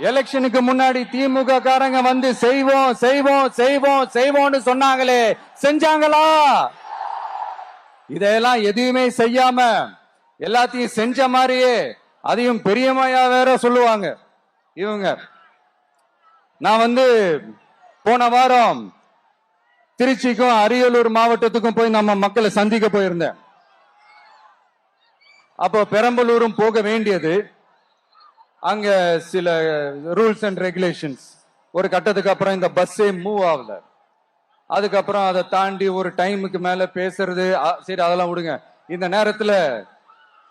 எலெக்ஷனுக்கு முன்னாடி திமுக காரங்க வந்து செய்வோம் செய்வோம் செய்வோம் செய்வோம்னு சொன்னாங்களே, செஞ்சாங்களா? இதெல்லாம் எதுவுமே செய்யாம எல்லாத்தையும் செஞ்ச மாதிரியே அதையும் பெரியமையா வேற சொல்லுவாங்க இவங்க. நான் வந்து போன வாரம் திருச்சிக்கும் அரியலூர் மாவட்டத்துக்கும் போய் நம்ம மக்களை சந்திக்க போயிருந்தேன். அப்போ பெரம்பலூரும் போக வேண்டியது. அங்க சில ரூல்ஸ் அண்ட் ரெகுலேஷன்ஸ், ஒரு கட்டத்துக்கு அப்புறம் இந்த பஸ்ஸே மூவ் ஆகல. அதுக்கப்புறம் அதை தாண்டி ஒரு டைமுக்கு மேல பேசுறது, சரி அதெல்லாம் விடுங்க. இந்த நேரத்துல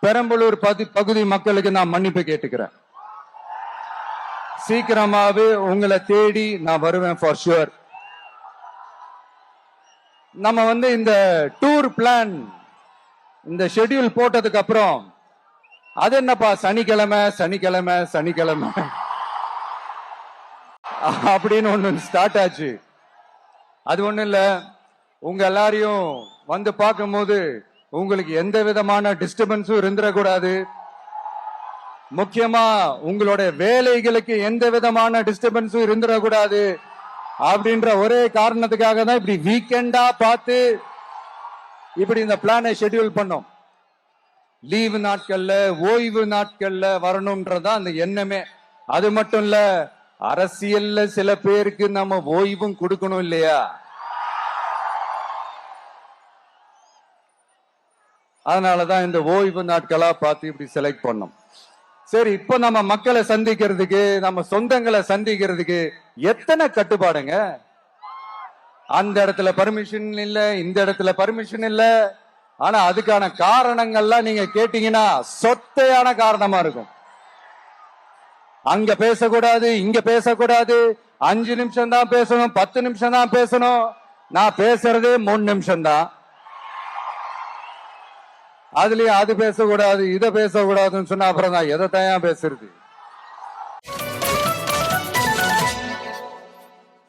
பெரம்பலூர் பகுதி மக்களுக்கு நான் மன்னிப்பு கேட்டுக்கிறேன். சீக்கிரமாவே உங்களை தேடி நான் வருவேன் ஃபார் ஷுவர். நம்ம வந்து இந்த டூர் பிளான், இந்த ஷெட்யூல் போட்டதுக்கு அப்புறம் அது என்னப்பா சனிக்கிழமை சனிக்கிழமை சனிக்கிழமை அப்படின்னு ஒண்ணு ஸ்டார்ட் ஆச்சு. அது ஒண்ணு இல்ல, உங்க எல்லாரையும் வந்து பார்க்கும்போது உங்களுக்கு எந்த விதமான டிஸ்டர்பன்ஸும் இருந்துடக்கூடாது. முக்கியமா உங்களுடைய வேலைகளுக்கு எந்த விதமான டிஸ்டர்பன்ஸும் இருந்துடக்கூடாது அப்படின்ற ஒரே காரணத்துக்காக தான் இப்படி வீக்கெண்டா பார்த்து இப்படி இந்த பிளானை ஷெட்யூல் பண்ணோம். லீவு நாட்கள்ல ஓய்வு நாட்கள்ல வரணும்ன்றதா அந்த எண்ணமே. அது மட்டும் இல்ல, அரசியல்ல சில பேருக்கு நம்ம ஓய்வும் கொடுக்கணும் இல்லையா? அதனாலதான் இந்த ஓய்வு நாட்களா பார்த்து இப்படி செலக்ட் பண்ணோம். சரி, இப்ப நம்ம மக்களை சந்திக்கிறதுக்கு, நம்ம சொந்தங்களை சந்திக்கிறதுக்கு எத்தனை கட்டுப்பாடுங்க. அந்த இடத்துல பர்மிஷன் இல்ல, இந்த இடத்துல பர்மிஷன் இல்ல. ஆனா அதுக்கான காரணங்கள்லாம் நீங்க கேட்டீங்கன்னா சொத்தையான காரணமா இருக்கும். அங்க பேசக்கூடாது, இங்க பேசக்கூடாது, 5 நிமிஷம் தான் பேசணும், 10 நிமிஷம் தான் பேசணும். நான் பேசுறதே 3 நிமிஷம் தான். அதுலயும் அது பேசக்கூடாது, இதை பேசக்கூடாதுன்னு சொன்னா அப்புறம் நான் எதை தான் பேசுறது?